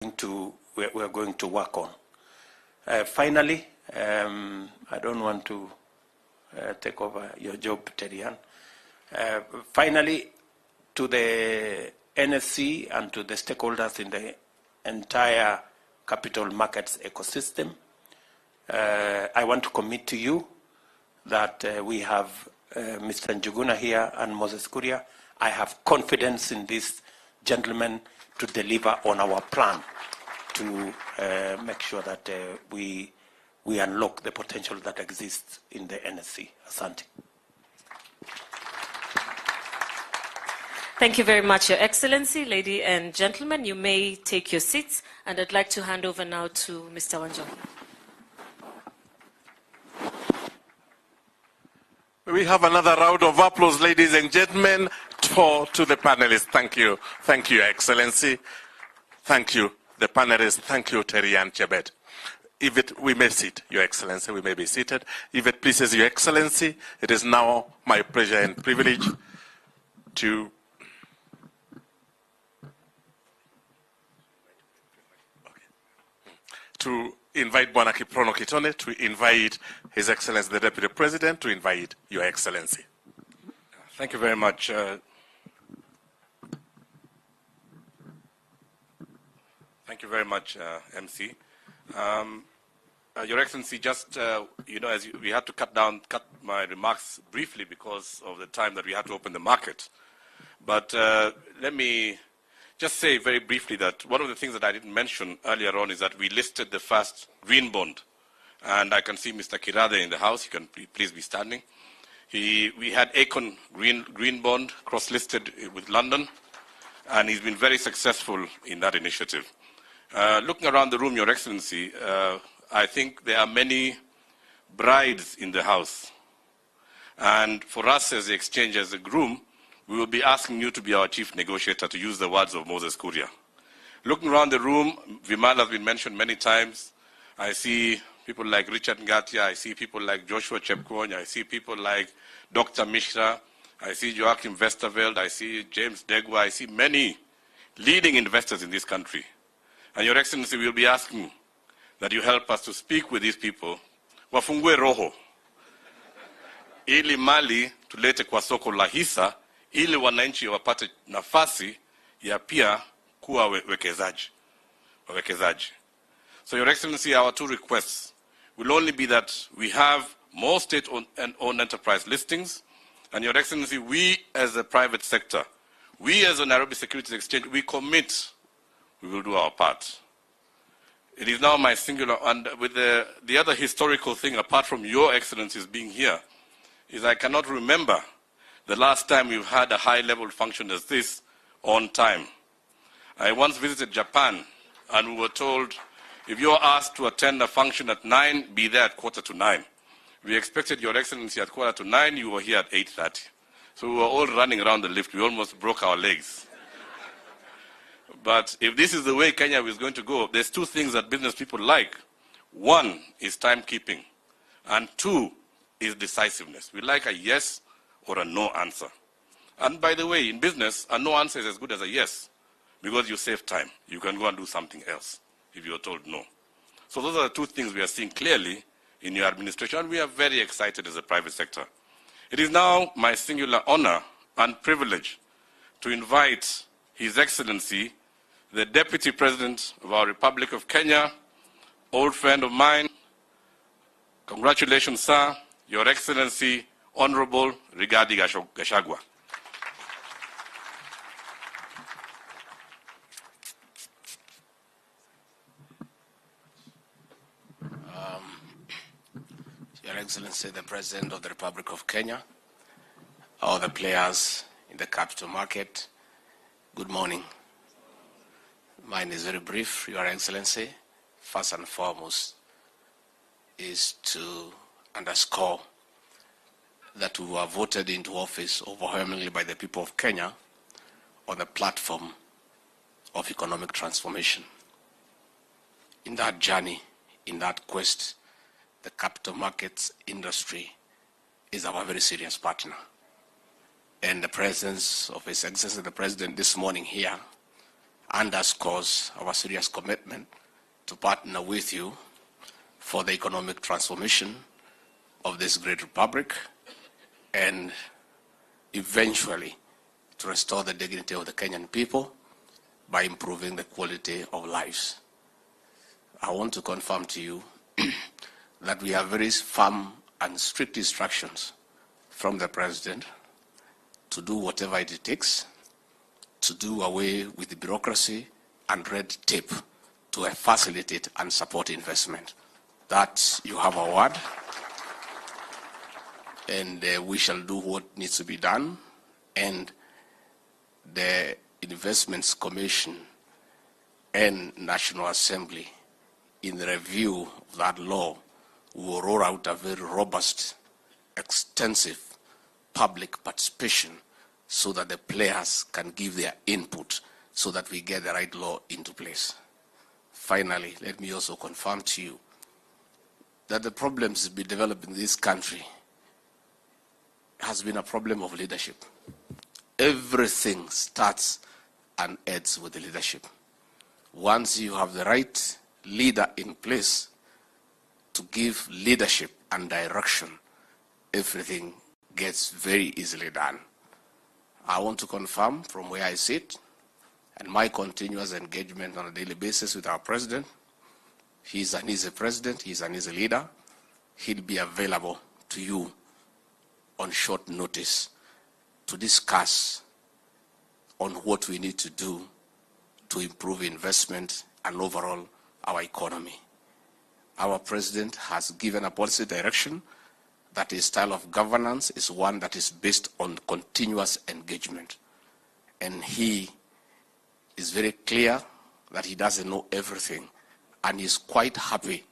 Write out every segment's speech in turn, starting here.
we're going to work on. Finally, I don't want to take over your job, Terian. Finally, to the NSC and to the stakeholders in the entire capital markets ecosystem, I want to commit to you that we have Mr. Njuguna here and Moses Kuria. I have confidence in these gentlemen to deliver on our plan to make sure that we unlock the potential that exists in the NSC. Asante. Thank you very much, Your Excellency. Ladies and gentlemen, you may take your seats, and I'd like to hand over now to Mr. Wanjohi. We have another round of applause, ladies and gentlemen, to the panelists. Thank you. Thank you, Your Excellency. Thank you, the panelists. Thank you, Terian Chebet. We may sit, Your Excellency. We may be seated. If it pleases Your Excellency, it is now my pleasure and privilege to invite Bwana Kiprono Kitone, to invite His Excellency the Deputy President, to invite Your Excellency. Thank you very much. Thank you very much, MC. Your Excellency, just, we had to cut my remarks briefly because of the time that we had to open the market. But let me just say very briefly that one of the things that I didn't mention earlier on is that we listed the first green bond. And I can see Mr. Kirade in the house. He can please be standing. We had Aecon green bond cross-listed with London, and he's been very successful in that initiative. Looking around the room, Your Excellency, I think there are many brides in the house. And for us as the exchange, as a groom, we will be asking you to be our chief negotiator, to use the words of Moses Kuria. Looking around the room, Vimal has been mentioned many times. I see people like Richard Ngatia, I see people like Joshua Chepkwony, I see people like Dr. Mishra, I see Joachim Westerveld, I see James Degwa, I see many leading investors in this country. And Your Excellency, we will be asking that you help us to speak with these people. Wafungue roho. Ili mali tulete kwa soko la hisa, ili wananchi wapate nafasi ya pia kuwa wawekezaji. So Your Excellency, our two requests will only be that we have more state-owned and owned enterprise listings. And Your Excellency, we as the private sector, we as the Nairobi Securities Exchange, we commit, we will do our part. It is now my singular, and with the other historical thing, apart from Your Excellencies being here, is I cannot remember the last time we've had a high-level function as this on time. I once visited Japan, and we were told, if you're asked to attend a function at 9, be there at 8:45. We expected Your Excellency at 8:45, you were here at 8:30. So we were all running around the lift. We almost broke our legs. But if this is the way Kenya is going to go, there's two things that business people like. One is timekeeping, and two is decisiveness. We like a yes or a no answer. And by the way, in business, a no answer is as good as a yes, because you save time. You can go and do something else if you're told no. So those are the two things we are seeing clearly in your administration, and we are very excited as a private sector. It is now my singular honor and privilege to invite His Excellency, the Deputy President of our Republic of Kenya, old friend of mine. Congratulations, sir. Your Excellency, Honorable Rigathi Gachagua. Your Excellency, the President of the Republic of Kenya, all the players in the capital market, good morning. Mine is very brief, Your Excellency. First and foremost is to underscore that we were voted into office overwhelmingly by the people of Kenya on the platform of economic transformation. In that journey, in that quest, the capital markets industry is our very serious partner. And the presence of His Excellency the President this morning here underscores our serious commitment to partner with you for the economic transformation of this great republic and eventually to restore the dignity of the Kenyan people by improving the quality of lives. I want to confirm to you that we have very firm and strict instructions from the President to do whatever it takes to do away with the bureaucracy and red tape to facilitate and support investment. That you have our word, and we shall do what needs to be done, and the Investments Commission and National Assembly, in the review of that law, will roll out a very robust, extensive public participation so that the players can give their input so that we get the right law into place. Finally, let me also confirm to you that the problems that have been developing in this country has been a problem of leadership. Everything starts and ends with the leadership. Once you have the right leader in place to give leadership and direction, everything gets very easily done. I want to confirm from where I sit and my continuous engagement on a daily basis with our president. He's an easy president, he's an easy leader. He'll be available to you on short notice to discuss on what we need to do to improve investment and overall our economy. Our president has given a policy direction that his style of governance is one that is based on continuous engagement. And he is very clear that he doesn't know everything, and is quite happy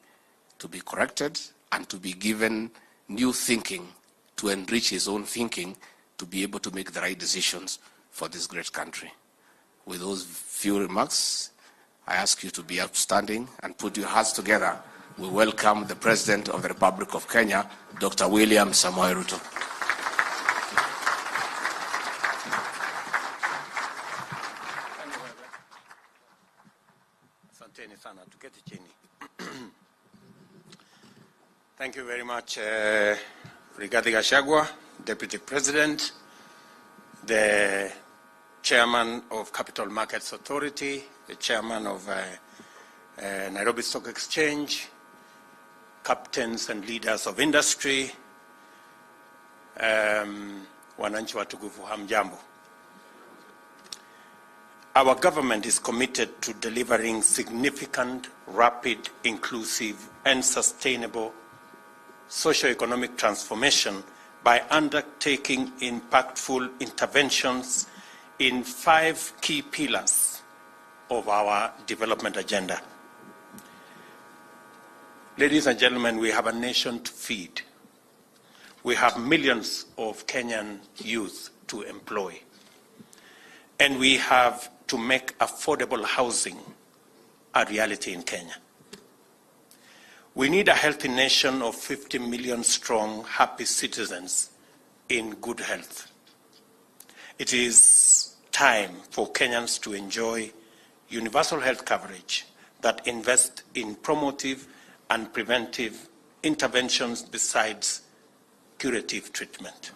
to be corrected and to be given new thinking to enrich his own thinking to be able to make the right decisions for this great country. With those few remarks, I ask you to be upstanding and put your hearts together. We welcome the President of the Republic of Kenya, Dr. William Samoei Ruto. Thank you very much, Rigathi Gachagua, Deputy President, the Chairman of Capital Markets Authority, the Chairman of Nairobi Stock Exchange, captains and leaders of industry, wananchi watukufu, hamjambo. Our government is committed to delivering significant, rapid, inclusive, and sustainable socio-economic transformation by undertaking impactful interventions in 5 key pillars of our development agenda. Ladies and gentlemen, we have a nation to feed. We have millions of Kenyan youth to employ. And we have to make affordable housing a reality in Kenya. We need a healthy nation of 50 million strong, happy citizens in good health. It is time for Kenyans to enjoy universal health coverage that invests in promotive and preventive interventions besides curative treatment.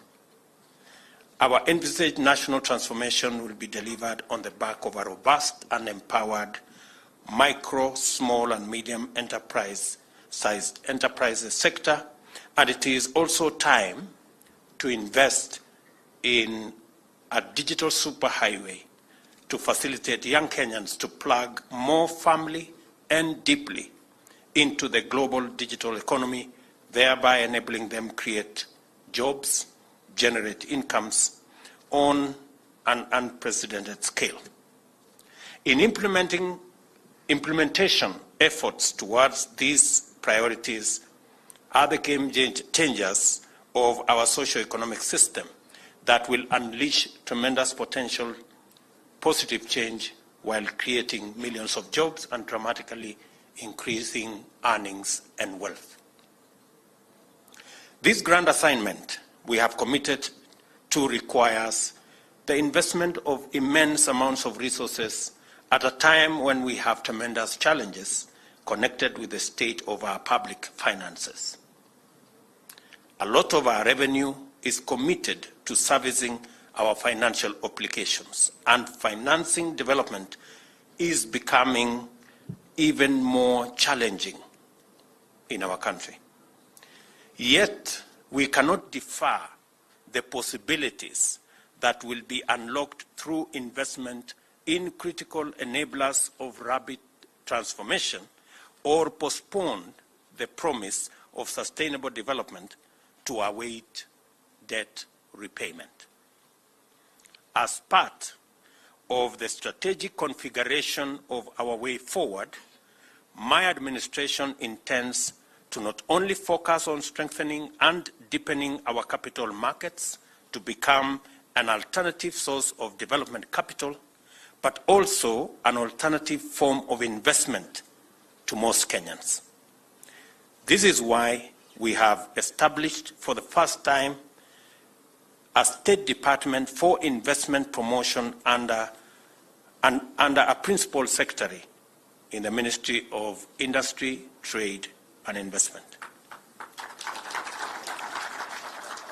Our envisaged national transformation will be delivered on the back of a robust and empowered micro, small, and medium enterprise-sized enterprises sector, and it is also time to invest in a digital superhighway to facilitate young Kenyans to plug more firmly and deeply into the global digital economy, thereby enabling them create jobs, generate incomes on an unprecedented scale. In implementation efforts towards these priorities are the game changers of our socio-economic system that will unleash tremendous potential positive change while creating millions of jobs and dramatically increasing earnings and wealth. This grand assignment we have committed to requires the investment of immense amounts of resources at a time when we have tremendous challenges connected with the state of our public finances. A lot of our revenue is committed to servicing our financial obligations, and financing development is becoming even more challenging in our country. Yet, we cannot defer the possibilities that will be unlocked through investment in critical enablers of rapid transformation, or postpone the promise of sustainable development to await debt repayment. As part of the strategic configuration of our way forward, my administration intends to not only focus on strengthening and deepening our capital markets to become an alternative source of development capital, but also an alternative form of investment to most Kenyans. This is why we have established for the first time a State Department for Investment Promotion under a principal secretary in the Ministry of Industry, Trade and Investment.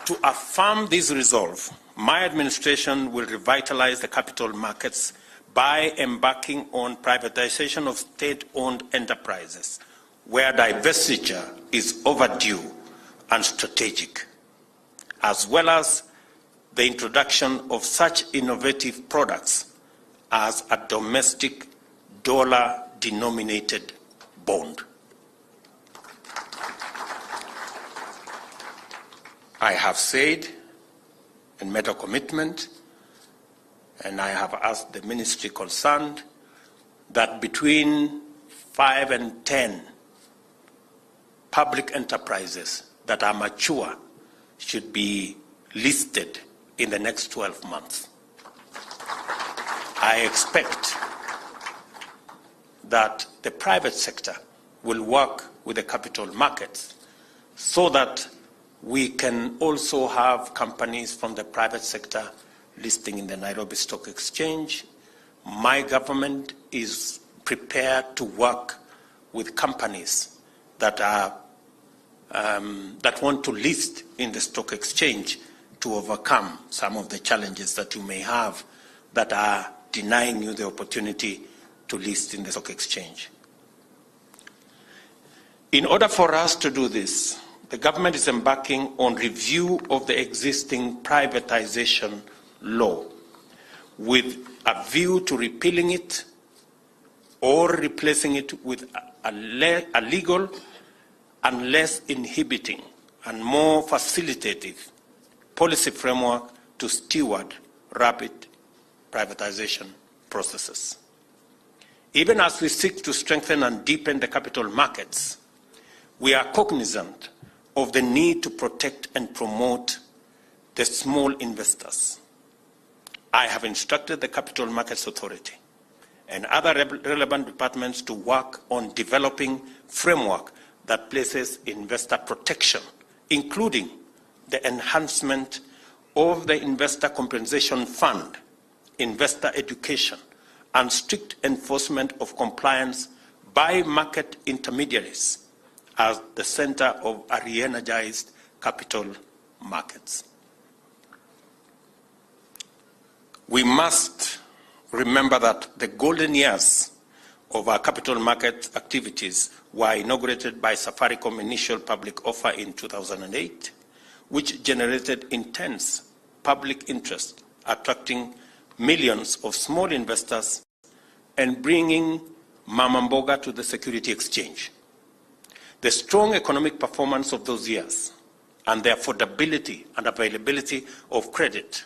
To affirm this resolve, my administration will revitalize the capital markets by embarking on privatization of state-owned enterprises, where divestiture is overdue and strategic, as well as the introduction of such innovative products as a domestic dollar-denominated bond. I have said and made a commitment, and I have asked the ministry concerned that between 5 and 10 public enterprises that are mature should be listed in the next 12 months. I expect that the private sector will work with the capital markets so that we can also have companies from the private sector listing in the Nairobi Stock Exchange. My government is prepared to work with companies that want to list in the stock exchange to overcome some of the challenges that you may have that are denying you the opportunity to list in the stock exchange. In order for us to do this, the government is embarking on review of the existing privatization law with a view to repealing it or replacing it with a legal and less inhibiting and more facilitative policy framework to steward rapid privatization processes. Even as we seek to strengthen and deepen the capital markets, we are cognizant of the need to protect and promote the small investors. I have instructed the Capital Markets Authority and other relevant departments to work on developing framework that places investor protection, including the enhancement of the Investor Compensation Fund, investor education, and strict enforcement of compliance by market intermediaries as the center of a re-energized capital markets. We must remember that the golden years of our capital market activities were inaugurated by Safaricom initial public offer in 2008, which generated intense public interest, attracting millions of small investors and bringing Mama Mboga to the Security Exchange. The strong economic performance of those years and the affordability and availability of credit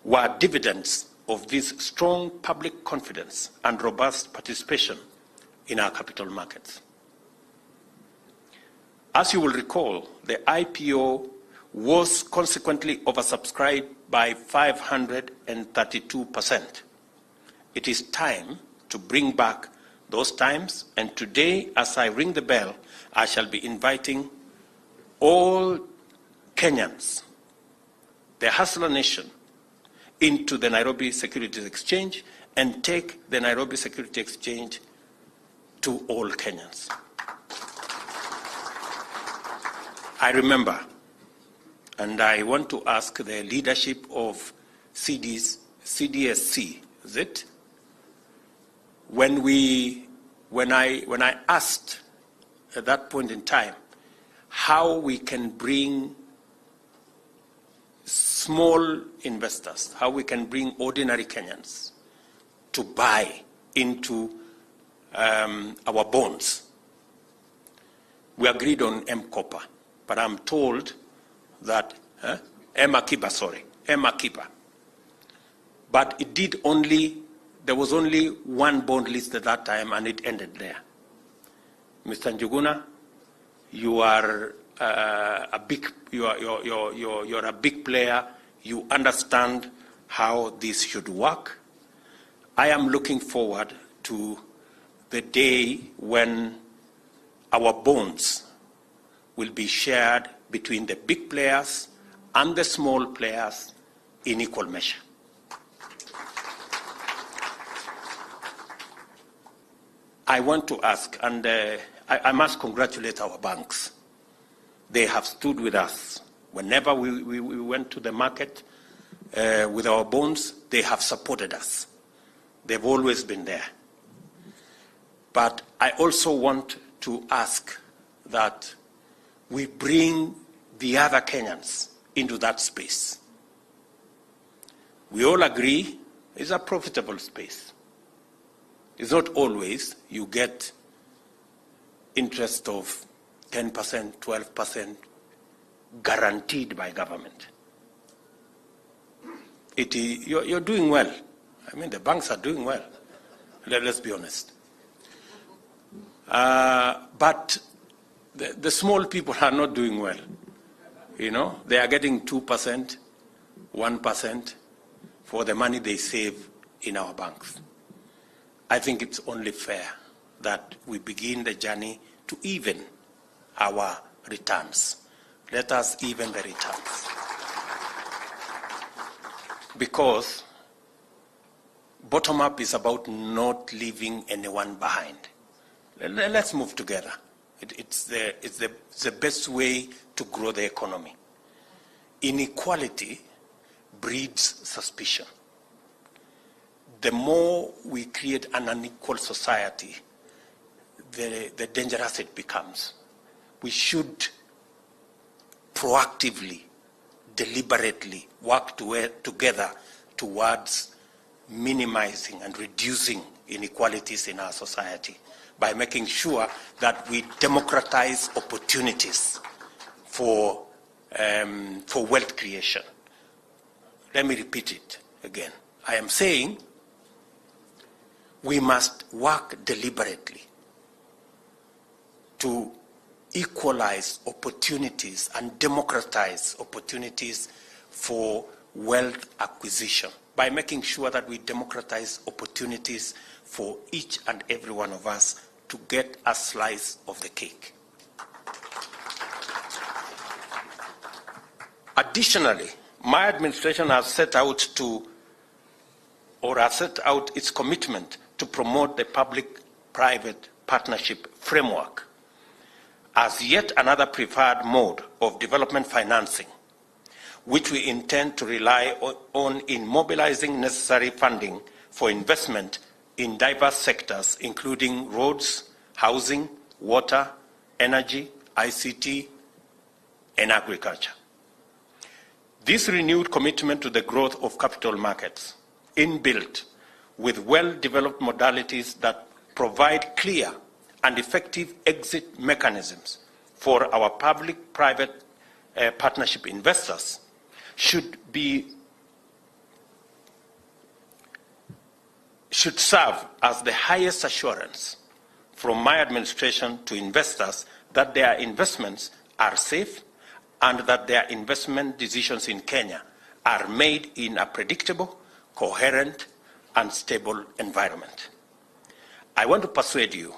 were dividends of this strong public confidence and robust participation in our capital markets. As you will recall, the IPO was consequently oversubscribed by 532%. It is time to bring back those times, and today, as I ring the bell, I shall be inviting all Kenyans, the Hustler Nation, into the Nairobi Securities Exchange, and take the Nairobi Securities Exchange to all Kenyans. I remember, and I want to ask the leadership of CDSC, is it? When I asked at that point in time how we can bring small investors, how we can bring ordinary Kenyans to buy into our bonds. We agreed on M-Kopa, but I'm told that, Emma Kiba. But it did only, there was only one bond list at that time, and it ended there. Mr. Njuguna, you are you're a big player. You understand how this should work. I am looking forward to the day when our bonds will be shared between the big players and the small players in equal measure. I want to ask, and I must congratulate our banks. They have stood with us. Whenever we went to the market with our bonds, they have supported us. They've always been there. But I also want to ask that we bring the other Kenyans into that space. We all agree it's a profitable space. It's not always you get interest of 10%, 12% guaranteed by government. You're doing well. I mean, the banks are doing well. Let's be honest. But the small people are not doing well. You know, they are getting 2%, 1% for the money they save in our banks. I think it's only fair that we begin the journey to even our returns. Let us even the returns. Because bottom-up is about not leaving anyone behind. Let's move together. It's the best way to grow the economy. Inequality breeds suspicion. The more we create an unequal society, the dangerous it becomes. We should proactively, deliberately work together towards minimizing and reducing inequalities in our society by making sure that we democratize opportunities for wealth creation. Let me repeat it again. I am saying we must work deliberately to equalize opportunities and democratize opportunities for wealth acquisition by making sure that we democratize opportunities for each and every one of us to get a slice of the cake. Additionally, my administration has set out its commitment to promote the public-private partnership framework as yet another preferred mode of development financing, which we intend to rely on in mobilizing necessary funding for investment in diverse sectors, including roads, housing, water, energy, ICT, and agriculture. This renewed commitment to the growth of capital markets, inbuilt with well-developed modalities that provide clear and effective exit mechanisms for our public-private partnership investors, should serve as the highest assurance from my administration to investors that their investments are safe and that their investment decisions in Kenya are made in a predictable, coherent, and stable environment. I want to persuade you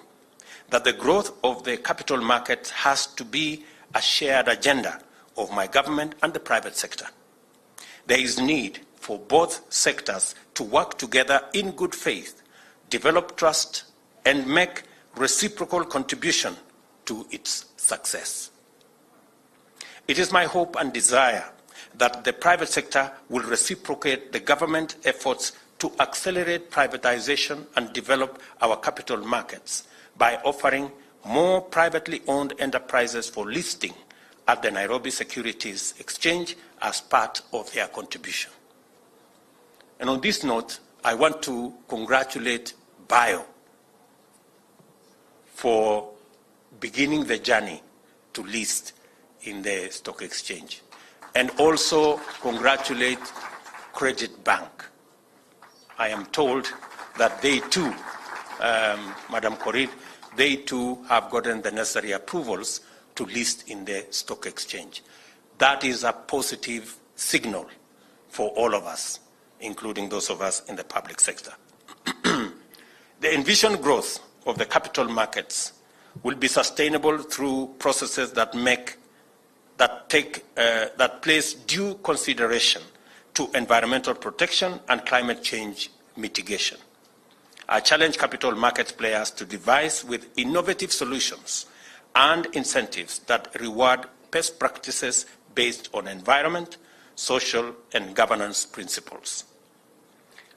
that the growth of the capital markets has to be a shared agenda of my government and the private sector. There is need for both sectors to work together in good faith, develop trust, and make reciprocal contribution to its success. It is my hope and desire that the private sector will reciprocate the government efforts to accelerate privatization and develop our capital markets by offering more privately owned enterprises for listing at the Nairobi Securities Exchange as part of their contribution. And on this note, I want to congratulate Bio for beginning the journey to list in the stock exchange, and also congratulate Credit Bank. I am told that they too, Madam Corinne, they too have gotten the necessary approvals to list in the stock exchange. That is a positive signal for all of us, including those of us in the public sector. The envisioned growth of the capital markets will be sustainable through processes that place due consideration to environmental protection and climate change mitigation. I challenge capital markets players to devise with innovative solutions and incentives that reward best practices based on environment, social, and governance principles.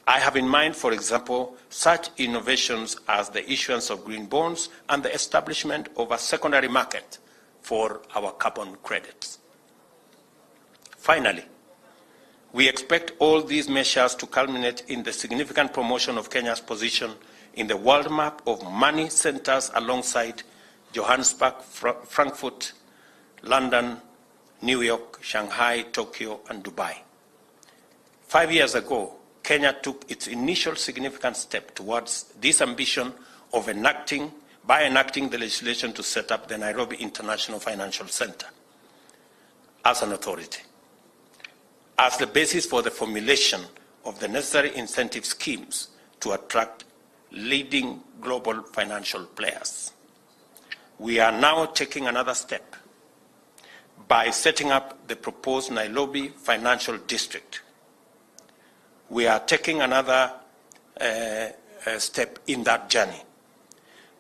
I have in mind, for example, such innovations as the issuance of green bonds and the establishment of a secondary market for our carbon credits. Finally, we expect all these measures to culminate in the significant promotion of Kenya's position in the world map of money centers alongside Johannesburg, Frankfurt, London, New York, Shanghai, Tokyo, and Dubai. 5 years ago, Kenya took its initial significant step towards this ambition of enacting the legislation to set up the Nairobi International Financial Center as an authority, as the basis for the formulation of the necessary incentive schemes to attract leading global financial players. We are now taking another step by setting up the proposed Nairobi Financial District. We are taking another step in that journey.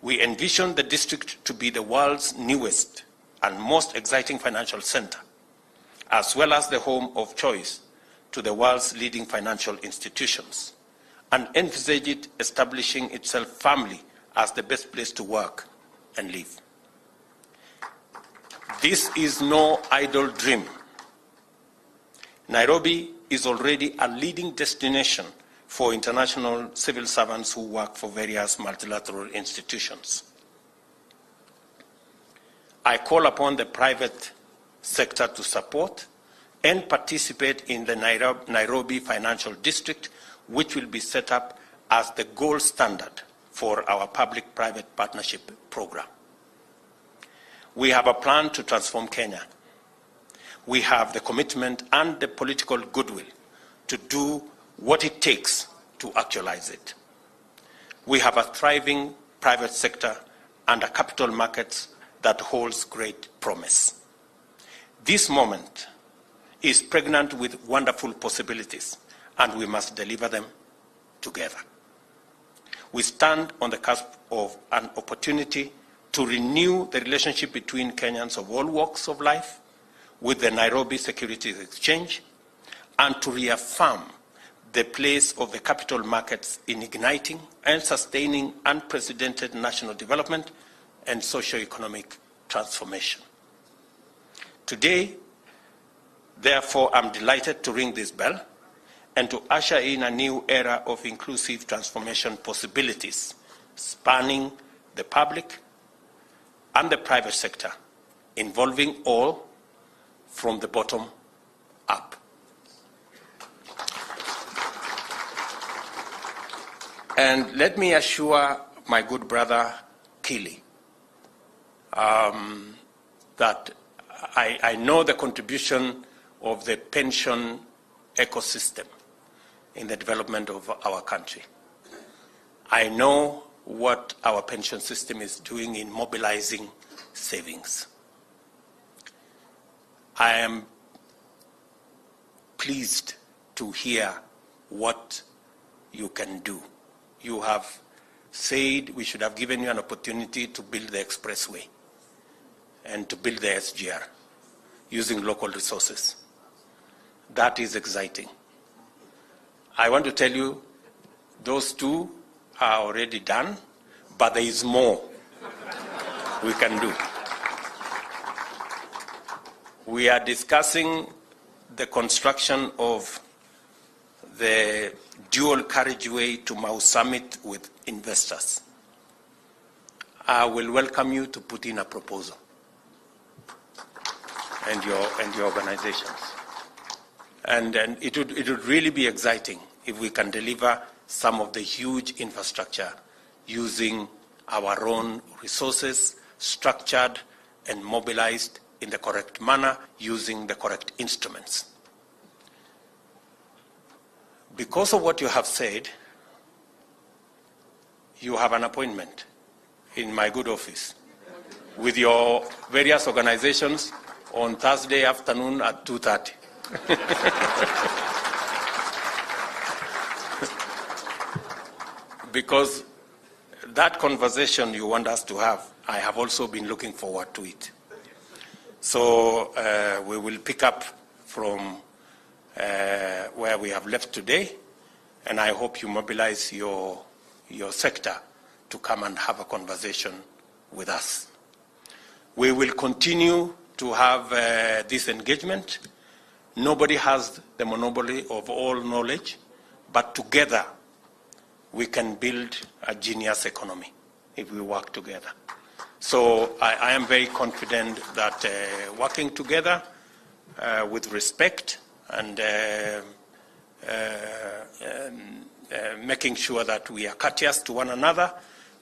We envision the district to be the world's newest and most exciting financial center, as well as the home of choice to the world's leading financial institutions, and envisage it establishing itself firmly as the best place to work and live. This is no idle dream. Nairobi is already a leading destination for international civil servants who work for various multilateral institutions. I call upon the private sector to support and participate in the Nairobi Financial District, which will be set up as the gold standard for our public-private partnership program. We have a plan to transform Kenya. We have the commitment and the political goodwill to do what it takes to actualize it. We have a thriving private sector and a capital market that holds great promise. This moment is pregnant with wonderful possibilities, and we must deliver them together. We stand on the cusp of an opportunity to renew the relationship between Kenyans of all walks of life with the Nairobi Securities Exchange, and to reaffirm the place of the capital markets in igniting and sustaining unprecedented national development and socio-economic transformation. Today, therefore, I'm delighted to ring this bell and to usher in a new era of inclusive transformation possibilities, spanning the public and the private sector, involving all from the bottom up. And let me assure my good brother Kili that I know the contribution of the pension ecosystem in the development of our country. I know what our pension system is doing in mobilizing savings. I am pleased to hear what you can do. You have said we should have given you an opportunity to build the expressway and to build the SGR using local resources. That is exciting. I want to tell you, those two are already done, but there is more we can do. We are discussing the construction of the dual carriageway to Mau Summit with investors. I will welcome you to put in a proposal and your organizations. And it would really be exciting if we can deliver some of the huge infrastructure using our own resources, structured and mobilized in the correct manner, using the correct instruments. Because of what you have said, you have an appointment in my good office with your various organizations on Thursday afternoon at 2:30. Because that conversation you want us to have, I have also been looking forward to it. So we will pick up from where we have left today, and I hope you mobilize your sector to come and have a conversation with us. We will continue to have this engagement. Nobody has the monopoly of all knowledge, but together we can build a genius economy if we work together. So I am very confident that working together with respect and making sure that we are courteous to one another,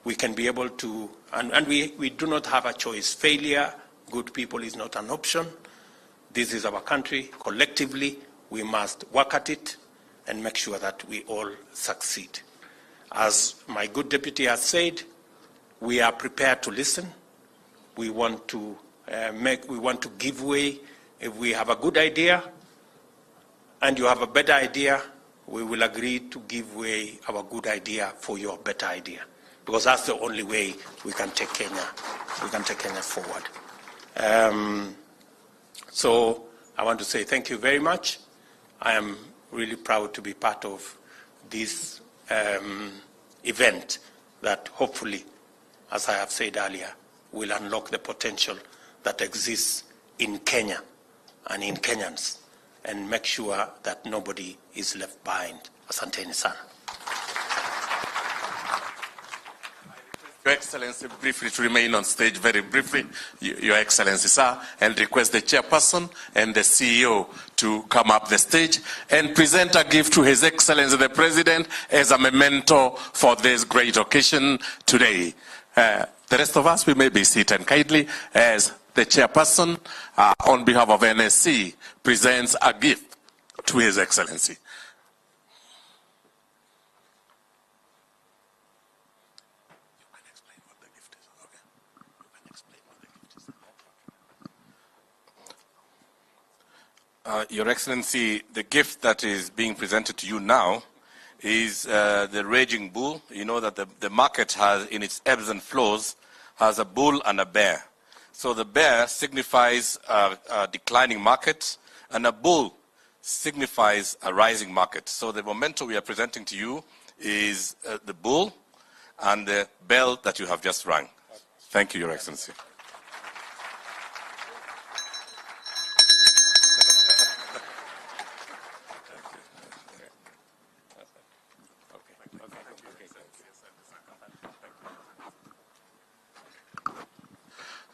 we can be able to, and we do not have a choice. Failure, good people, is not an option. This is our country. Collectively, we must work at it and make sure that we all succeed. As my good deputy has said, we are prepared to listen. We want to give way. If we have a good idea and you have a better idea, we will agree to give way our good idea for your better idea, because that's the only way we can take Kenya forward. So I want to say thank you very much. I am really proud to be part of this event that hopefully, as I have said earlier, will unlock the potential that exists in Kenya and in Kenyans, and make sure that nobody is left behind. Asanteni sana. Your Excellency, briefly to remain on stage very briefly, Your Excellency, sir, and request the chairperson and the CEO to come up the stage and present a gift to His Excellency the President as a memento for this great occasion today. The rest of us, we may be seated kindly as the chairperson, on behalf of NSC, presents a gift to His Excellency. Your Excellency, the gift that is being presented to you now is the raging bull. You know that the market has, in its ebbs and flows, has a bull and a bear. So the bear signifies a declining market, and a bull signifies a rising market. So the memento we are presenting to you is the bull and the bell that you have just rung. Thank you, Your Excellency.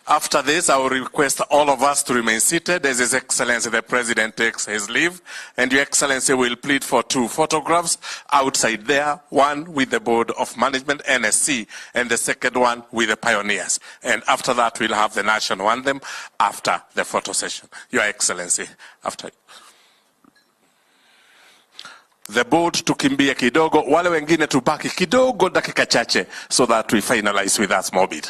After this, I will request all of us to remain seated as His Excellency the President takes his leave. And Your Excellency will plead for 2 photographs outside there, one with the Board of Management, NSC, and the second one with the pioneers. And after that, we'll have the national anthem after the photo session. Your Excellency, after the board tukimbie kidogo, wale wengine tubaki kidogo dakika chache so that we finalize with that small bit.